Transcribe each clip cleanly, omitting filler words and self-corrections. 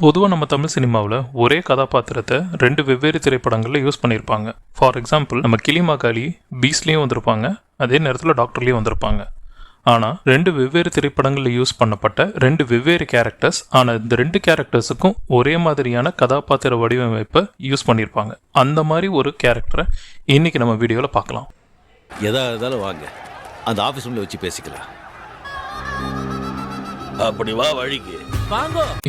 பொதுவாக நம்ம தமிழ் சினிமாவில் ஒரே கதாபாத்திரத்தை ரெண்டு வெவ்வேறு திரைப்படங்களில் யூஸ் பண்ணியிருப்பாங்க. ஃபார் எக்ஸாம்பிள், நம்ம கிளிமாக்காளி பீஸ்லேயும் வந்திருப்பாங்க, அதே நேரத்தில் டாக்டர்லேயும் வந்திருப்பாங்க. ஆனால் ரெண்டு வெவ்வேறு திரைப்படங்களில் யூஸ் பண்ணப்பட்ட ரெண்டு வெவ்வேறு கேரக்டர்ஸ், ஆனால் இந்த ரெண்டு கேரக்டர்ஸுக்கும் ஒரே மாதிரியான கதாபாத்திர வடிவமைப்பை யூஸ் பண்ணியிருப்பாங்க. அந்த மாதிரி ஒரு கேரக்டரை இன்னைக்கு நம்ம வீடியோவில் பார்க்கலாம். எதா இருந்தாலும் வாங்க, அந்த ஆஃபீஸ் ரூமில் வச்சு பேசிக்கலாம். அப்படி வா வழிக்கு.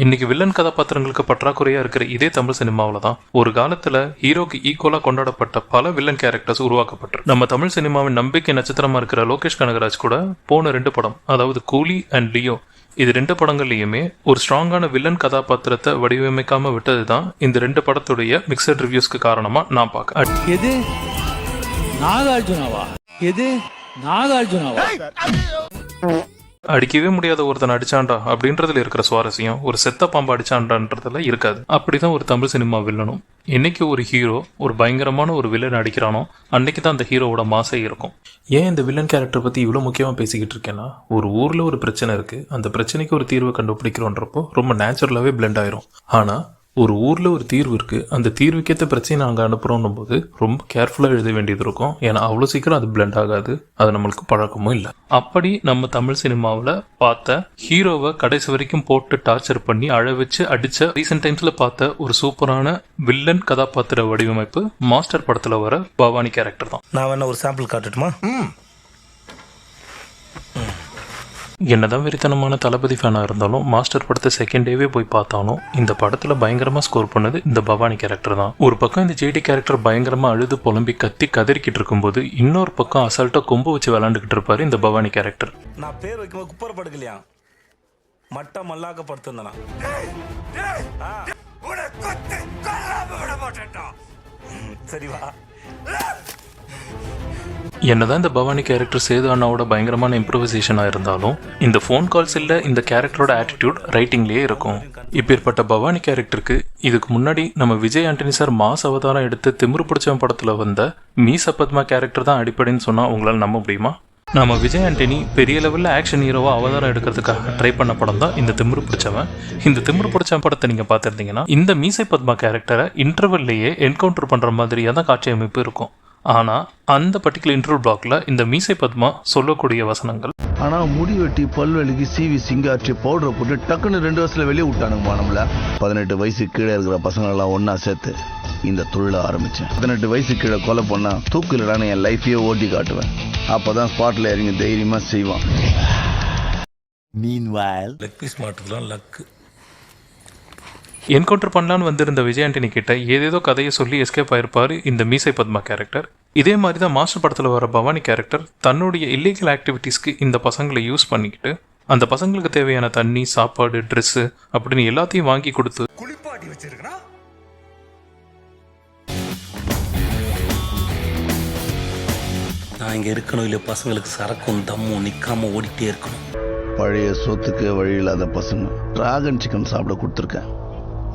இன்னைக்கு வில்லன் கதாபாத்திரங்களுக்கு பற்றாக்குறையா இருக்கிற இதே தமிழ் சினிமாவில் தான் ஒரு காலத்துல ஹீரோக்கு ஈக்குவலா கொண்டாடப்பட்ட பல வில்லன் கேரக்டர்ஸ் உருவாக்கப்பட்டு நம்ம தமிழ் சினிமாவின் நம்பிக்கை நட்சத்திரமா இருக்கிற லோகேஷ் கனகராஜ் கூட போன ரெண்டு படம், அதாவது கூலி அண்ட் லியோ, இது ரெண்டு படங்கள்லயுமே ஒரு ஸ்ட்ராங்கான வில்லன் கதாபாத்திரத்தை வடிவமைக்காம விட்டதுதான் இந்த ரெண்டு படத்துடைய மிக்சட் ரிவ்யூஸ்க்கு காரணமா நான் பார்க்க. எது நாகார்ஜுனாவா? எது நாகார்ஜுனாவா? அடிக்கவே முடியாத ஒருத்தன் அடிச்சாண்டா அப்படின்றதுல இருக்கிற சுவாரஸ்யம் ஒரு செத்த பாம்பு அடிச்சாண்டான்றதுல இருக்காது. அப்படிதான் ஒரு தமிழ் சினிமா வில்லனும். என்னைக்கு ஒரு ஹீரோ ஒரு பயங்கரமான ஒரு வில்லன் அடிக்கிறானோ அன்னைக்கு தான் அந்த ஹீரோவோட மாசே இருக்கும். ஏன் இந்த வில்லன் கேரக்டர் பத்தி இவ்வளவு முக்கியமா பேசிக்கிட்டு இருக்கேன்னா, ஒரு ஊர்ல ஒரு பிரச்சனை இருக்கு, அந்த பிரச்சனைக்கு ஒரு தீர்வை கண்டுபிடிக்கிறோன்றப்போ ரொம்ப நேச்சுரலாவே பிளெண்ட் ஆயிரும். ஆனா ஒரு ஊரில் ஒரு தீர்வு இருக்குது, அந்த தீர்வுக்கேற்ற பிரச்சனை நாங்கள் அனுப்புகிறோன்னும் போது ரொம்ப கேர்ஃபுல்லாக எழுத வேண்டியது இருக்கும். ஏன்னா அவ்வளோ சீக்கிரம் அது பிளெண்ட் ஆகாது, அது நம்மளுக்கு பழக்கமும் இல்லை. அப்படி நம்ம தமிழ் சினிமாவில் பார்த்த ஹீரோவை கடைசி வரைக்கும் போட்டு டார்ச்சர் பண்ணி அழ வச்சு அடித்த ரீசெண்ட் டைம்ஸில் பார்த்த ஒரு சூப்பரான வில்லன் கதாபாத்திர வடிவமைப்பு மாஸ்டர் படத்தில் வர பவானி கேரக்டர் தான். நான் வேணா ஒரு சாம்பிள் காட்டட்டுமா? என்னதான் வெறித்தனமான தளபதி ஃபேனாக இருந்தாலும் மாஸ்டர் படத்தை செகண்ட் டேவே போய் பார்த்தாலும் இந்த படத்தில் பயங்கரமாக ஸ்கோர் பண்ணது இந்த பவானி கேரக்டர் தான். ஒரு பக்கம் இந்த ஜேடி கேரக்டர் பயங்கரமாக அழுது புலம்பி கத்தி கதறிக்கிட்டு இருக்கும்போது இன்னொரு பக்கம் அசால்ட்டாக கொம்பு வச்சு விளாண்டுக்கிட்டு இருப்பாரு இந்த பவானி கேரக்டர். நான் பேர் வைக்கும்போது குப்பரை படுக்கலையா, மட்ட மல்லாக்க படுத்திருந்தா. சரிவா? என்னதான் இந்த பவானி கேரக்டர் சேது அண்ணாவோட பயங்கரமான இம்ப்ரூவைசேஷனாக இருந்தாலும் இந்த ஃபோன் கால்ஸ் இல்லை இந்த கேரக்டரோட ஆட்டிடியூட் ரைட்டிங்லேயே இருக்கும். இப்பேற்பட்ட பவானி கேரக்டருக்கு இதுக்கு முன்னாடி நம்ம விஜய் ஆண்டனி சார் மாஸ் அவதாரம் எடுத்து திமிரு பிடிச்சவன் படத்தில் வந்த மீச பத்மா கேரக்டர் தான் அடிப்படைன்னு சொன்னால் உங்களால் நம்ப முடியுமா? நம்ம விஜய் ஆண்டனி பெரிய லெவலில் ஆக்ஷன் ஹீரோவா அவதாரம் எடுக்கிறதுக்காக ட்ரை பண்ண படம் தான் இந்த திமிரு பிடிச்சவன். இந்த திமிரு பிடிச்சவன் படத்தை நீங்கள் பார்த்துருந்தீங்கன்னா இந்த மீசை பத்மா கேரக்டரை இன்டர்வல்லையே என்கவுண்டர் பண்ணுற மாதிரியாக தான் காட்சி அமைப்பு இருக்கும். ஆனால் அந்த பர்டிகுலர் இன்டர்வல் பிளாக்ல இந்த மீசை பத்மா சொல்லக்கூடிய வசனங்கள், ஆனால் முடி வெட்டி பல்வெளிக்கு சிவி சிங்காற்றி பவுடரை போட்டு டக்குன்னு 2 வருஷத்துல வெளியே விட்டானுங்கம்மா நம்மள. 18 வயசு கீழே இருக்கிற பசங்களெல்லாம் ஒன்றா சேர்த்து இந்த தொழிலை ஆரம்பித்தேன். 18 வயசு கீழே கொலை பண்ணால் தூக்கிலான்னு என் லைஃபையே ஓட்டி காட்டுவேன். அப்போ தான் ஸ்பாட்டில் இறங்கி தைரியமாக செய்வான். லக் பீஸ் மாட்டுக்கலாம் லக்கு. என்கவுண்டர் பண்ணலான்னு வந்திருந்த விஜய் ஆண்டனி கிட்ட ஏதேதோ கதையை சொல்லி எஸ்கேப் ஆயிருப்பாரு இந்த மீசை பத்மா கேரக்டர். இதே மாதிரி தான் மாஸ்டர் படத்தில் வர பவானி கேரக்டர் தன்னுடைய இல்லீகல் ஆக்டிவிட்டீஸ்க்கு இந்த பசங்களை யூஸ் பண்ணிக்கிட்டு அந்த பசங்களுக்கு தேவையான தண்ணி, சாப்பாடு, ட்ரெஸ்ஸு அப்படின்னு எல்லாத்தையும் வாங்கி கொடுத்து குளிப்பாட்டி வச்சிருக்கா. நான் இங்கே இருக்கணும், இல்லை பசங்களுக்கு சரக்கும் தம்மும் நிற்காம ஓடிட்டே இருக்கணும். பழைய சொத்துக்கு வழி இல்லாத பசங்க டிராகன் சிக்கன் சாப்பிட கொடுத்துருக்கேன்.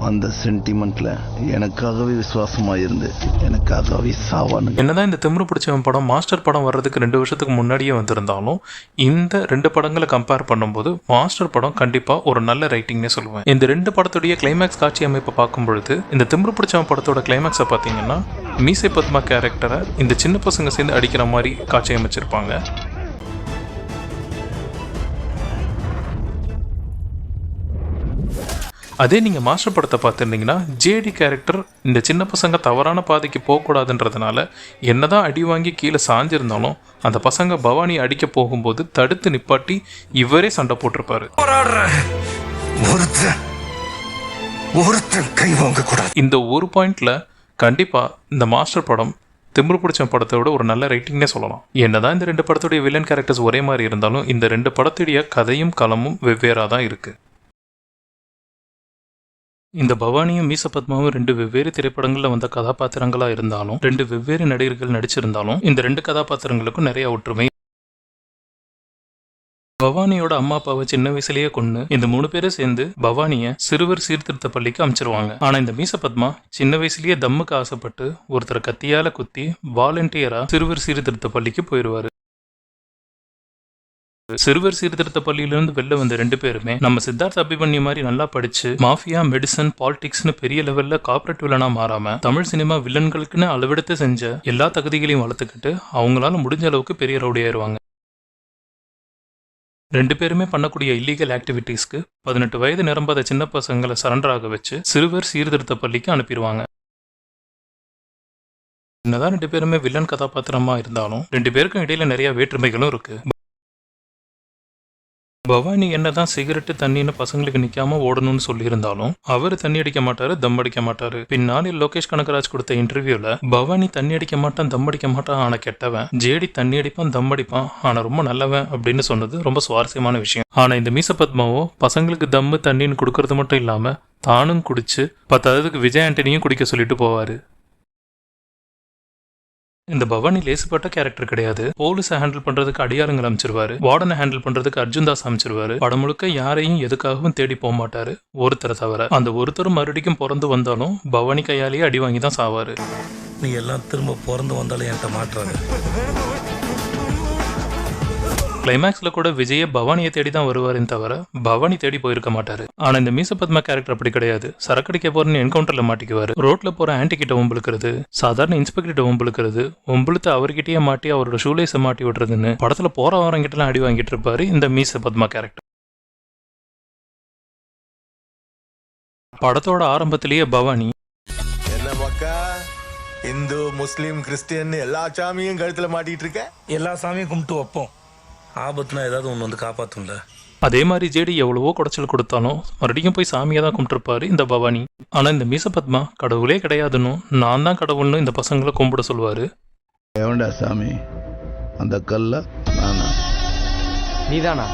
அந்த சென்டிமெண்ட்ல எனக்காகவே விசுவாசமா இருந்து எனக்காகவே சாவானு. என்னதான் இந்த திமிரு பிடிச்சவன் படம் மாஸ்டர் படம் வர்றதுக்கு 2 வருஷத்துக்கு முன்னாடியே வந்திருந்தாலும் இந்த 2 படங்களை கம்பேர் பண்ணும்போது மாஸ்டர் படம் கண்டிப்பா ஒரு நல்ல ரைட்டிங்னே சொல்லுவேன். இந்த 2 படத்துடைய கிளைமேக்ஸ் காட்சி அமைப்பை பார்க்கும் பொழுது இந்த திமிரு பிடிச்சவன் படத்தோட கிளைமேக்ஸை பார்த்தீங்கன்னா மீசை பத்மா கேரக்டரை இந்த சின்ன பசங்க சேர்ந்து அடிக்கிற மாதிரி காட்சி அமைச்சிருப்பாங்க. அதே நீங்கள் மாஸ்டர் படத்தை பார்த்துருந்தீங்கன்னா ஜேடி கேரக்டர் இந்த சின்ன பசங்க தவறான பாதைக்கு போகக்கூடாதுன்றதுனால என்னதான் அடி வாங்கி கீழே சாஞ்சிருந்தாலும் அந்த பசங்க பவானி அடிக்க போகும்போது தடுத்து நிப்பாட்டி இவரே சண்டை போட்டிருப்பாரு. இந்த ஒரு பாயிண்ட்ல கண்டிப்பா இந்த மாஸ்டர் படம் திமிரு பிடிச்ச படத்தோட ஒரு நல்ல ரைட்டிங்னே சொல்லலாம். என்னதான் இந்த 2 படத்துடைய வில்லன் கேரக்டர்ஸ் ஒரே மாதிரி இருந்தாலும் இந்த 2 படத்துடைய கதையும் களமும் வெவ்வேறாக தான் இருக்கு. இந்த பவானியும் மீச பத்மாவும் 2 வெவ்வேறு திரைப்படங்களில் வந்த கதாபாத்திரங்களாக இருந்தாலும் 2 வெவ்வேறு நடிகர்கள் நடிச்சிருந்தாலும் இந்த 2 கதாபாத்திரங்களுக்கும் நிறைய ஒற்றுமை. பவானியோட அம்மா அப்பாவை சின்ன வயசுலயே கொண்டு இந்த 3 பேரும் சேர்ந்து பவானிய சிறுவர் சீர்திருத்த பள்ளிக்கு அமைச்சிருவாங்க. ஆனா இந்த மீச பத்மா சின்ன வயசுலயே தம்முக்கு ஆசைப்பட்டு ஒருத்தர் கத்தியால குத்தி வாலண்டியரா சிறுவர் சீர்திருத்த பள்ளிக்கு போயிடுவாரு. சிறுவர் சீர்திருத்த பள்ளியிலிருந்து வெளில வந்த 2 பேருமே நம்ம சித்தார்த் அபிமன்யு மாதிரி நல்லா படிச்சு மாஃபியா, மெடிசன், பாலிடிக்ஸ்னு பெரிய லெவல்ல கார்ப்பரேட் வில்லனா மாறாம தமிழ் சினிமா வில்லன்களுக்குன்னு அளவெடுத்து செஞ்ச எல்லா தகுதிகளையும் வளர்த்துக்கிட்டு அவங்களால முடிஞ்ச அளவுக்கு பெரிய ரவுடி ஆயிருவாங்க. 2 பேருமே பண்ணக்கூடிய இல்லீகல் ஆக்டிவிட்டீஸ்க்கு 18 வயது நிரம்பாத சின்ன பசங்களை சரண்டர் ஆக வச்சு சிறுவர் சீர்திருத்த பள்ளிக்கு அனுப்பிடுவாங்க. என்னதான் 2 பேருமே வில்லன் கதாபாத்திரமா இருந்தாலும் 2 பேருக்கும் இடையில நிறைய வேற்றுமைகளும் இருக்கு. பவானி என்னதான் சிகரெட்டு தண்ணின்னு பசங்களுக்கு நிக்காம ஓடணும்னு சொல்லியிருந்தாலும் அவரு தண்ணி அடிக்க மாட்டாரு, தம் அடிக்க மாட்டாரு. பின்னாடி லோகேஷ் கனகராஜ் கொடுத்த இன்டர்வியூல பவானி தண்ணி அடிக்க மாட்டான், தம் அடிக்க மாட்டான், ஆனா கெட்டவன், ஜேடி தண்ணி அடிப்பான், தம் அடிப்பான், ஆனா ரொம்ப நல்லவன் அப்படின்னு சொன்னது ரொம்ப சுவாரஸ்யமான விஷயம். ஆனா இந்த மீச பத்மாவோ பசங்களுக்கு தம்மு தண்ணின்னு கொடுக்கறது மட்டும் இல்லாம தானும் குடிச்சு 10 விஜய் ஆண்டனியும் குடிக்க சொல்லிட்டு போவாரு. இந்த பவானி லேசுப்பட்ட கேரக்டர் கிடையாது. போலீஸை ஹேண்டில் பண்றதுக்கு அடியாருங்களை அமைச்சிருவாரு, வார்டனை ஹேண்டில் பண்றதுக்கு அர்ஜுன் தாஸ் அமைச்சிருவாரு. படம் முழுக்க யாரையும் எதுக்காகவும் தேடி போக மாட்டாரு, ஒருத்தரை தவிர. அந்த ஒருத்தரும் மறுபடியும் பிறந்து வந்தாலும் பவானி கையாலேயே அடி வாங்கி தான் சாவாரு. நீ எல்லாம் திரும்ப பிறந்து வந்தாலும் என்கிட்ட மாட்டுறாங்க. கிளைமேக்ஸ்ல கூட விஜய பவானியை தேடி தான் வருவாருன்னு தவிர பவானி தேடி போயிருக்க மாட்டாரு. ஆனா இந்த மீச பத்மா கேரக்டர் அப்படி கிடையாது. சரக்கடிக்க போறன்னு என்கவுண்டர்ல மாட்டிக்குவாரு. ரோட்ல போற ஆன்டி கிட்ட ஒம்புழுக்கிறது, சாதாரண இன்ஸ்பெக்டர் கிட்ட ஒம்புழுக்கிறது, ஒம்புழுத்து அவர்கிட்டயே மாட்டி அவரோட ஷூலேஸை மாட்டி விடுறதுன்னு படத்துல போற வாரங்கிட்ட எல்லாம் அடி வாங்கிட்டு இருப்பாரு இந்த மீச பத்மா கேரக்டர். படத்தோட ஆரம்பத்திலேயே பவானி என்ன மக்கா இந்து, முஸ்லீம், கிறிஸ்டியன் எல்லா சாமியும் கழுத்துல மாட்டிட்டு இருக்க. எல்லா சாமியும் கும்பிட்டு வைப்போம், ஆபத்துனா ஏதாவது ஒன்று வந்து காப்பாற்றும்ல. அதே மாதிரி ஜேடி எவ்வளவோ குடைச்சல் கொடுத்தாலும் மறுபடியும் போய் சாமியை தான் கும்பிட்டுருப்பாரு இந்த பவானி. ஆனா இந்த மீச பத்மா கடவுளே கிடையாதுன்னு நான் தான் கடவுள்னு இந்த பசங்களை கும்பிட சொல்லுவாரு. எவன்டா சாமி? அந்த கல்ல நானா? நீதானா?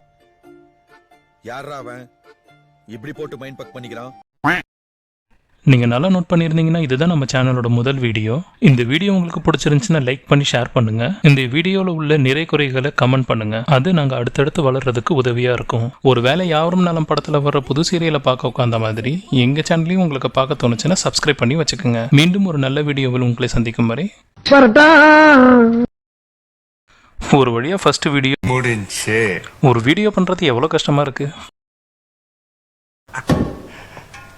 யாரா அவன் இப்படி போட்டு மைண்ட் பக் பண்ணிக்கிறான்? நீங்க நல்லா நோட் பண்ணியிருந்தீங்கன்னா இதுதான் நம்ம சேனலோட முதல் வீடியோ. இந்த வீடியோ உங்களுக்கு பிடிச்சிருந்துச்சுன்னா லைக் பண்ணி ஷேர் பண்ணுங்க. இந்த வீடியோல உள்ள நிறை குறைகளை கமெண்ட் பண்ணுங்க. அது நாங்க அடுத்தடுத்து வளர்றதுக்கு உதவியா இருக்கும். ஒருவேளை யாரும் நலம் படத்துல வர்ற புது சீரியலை பார்க்க உட்காந்த மாதிரி எங்க சேனலையும் உங்களுக்கு பார்க்க தோணுச்சுன்னா சப்ஸ்கிரைப் பண்ணி வச்சுக்கோங்க. மீண்டும் ஒரு நல்ல வீடியோவில் உங்களை சந்திக்கும் வரை ஒரு வழியா ஃபர்ஸ்ட் வீடியோ முடிஞ்சே. ஒரு வீடியோ பண்றது எவ்வளவு கஷ்டமா இருக்கு.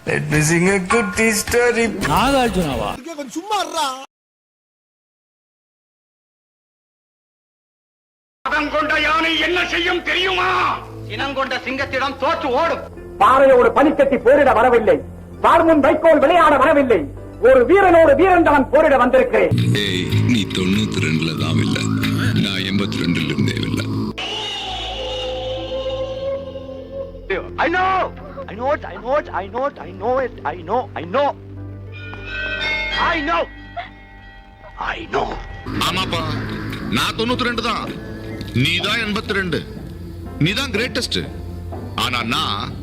Let me sing a good story. நாகார்ஜுனாவா? கொண்ட யானை என்ன செய்யும் தெரியுமா? இனங்கொண்ட சிங்கத்திடம் தோற்று ஓடும். பாறையோடு பனிக்கட்டி போரிட வரவில்லை, பார்முன் வைக்கோல் விளையாட வரவில்லை, ஒரு வீரனோடு வீரன் தான் போரிட வந்திருக்கிறேன். நீ 92 தான் இல்ல, நான் 82 இருந்தே இல்ல. I know it. ஆமாப்பா, நான் 92 தான், நீ தான் 82. நீ தான் கிரேட்டஸ்ட், ஆனா நான்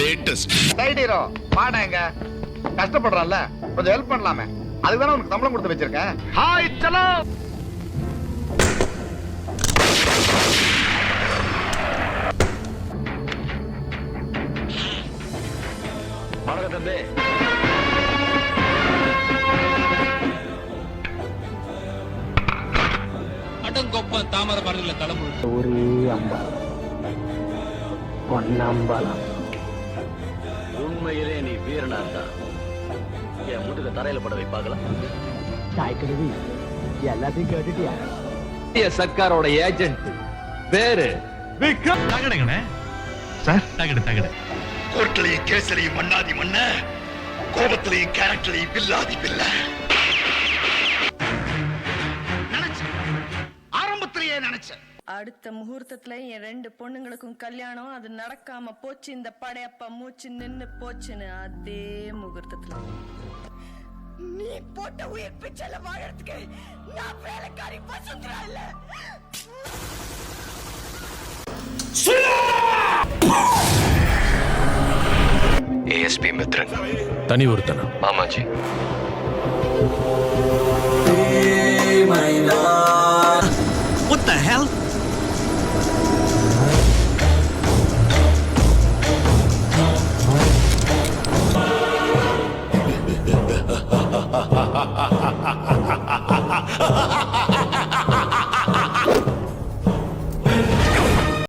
லேட்டஸ்ட். டைடிரோ பாடங்க, கஷ்டப்படுறான்ல, கொஞ்சம் ஹெல்ப் பண்ணலாமே. அதுதானே உனக்கு சம்பளம் கொடுத்து வச்சிருக்கேன். ஹாய் சலோ. வணக்கம் தம்பி. அடங்கொப்ப தாமரை பறவைல தலைமுறை ஒரே அம்பலம் உண்மையிலே நீ வீரனா இருந்தா என் முதுக தரையில பட வைப்பாங்களா? எல்லாத்தையும் கேட்டுட்டியா? சர்க்காரோட ஏஜென்ட் பேரு கோர்ட்லையும் கேசலையும் மண்ணாதி மண்ண, கோபத்திலையும் கேரக்டரையும் பில்லாதி பில்ல. ஆரம்பத்திலேயே நினைச்சேன். அடுத்த முகூர்த்தத்துல என் 2 பொண்ணுங்களுக்கும் கல்யாணம். அது நடக்காம போச்சு. இந்த படையப்ப மூச்சு நின்னு போச்சுன்னு அதே முகூர்த்தத்துல நீ போட்ட உயிர் பிச்சைல வாழறதுக்கு நான் வேலைக்காரி வசுந்தரா இல்ல. ஏஎஸ்பி மித்ரன் தனி ஒருத்தனா? ஆமாஜி. What the hell?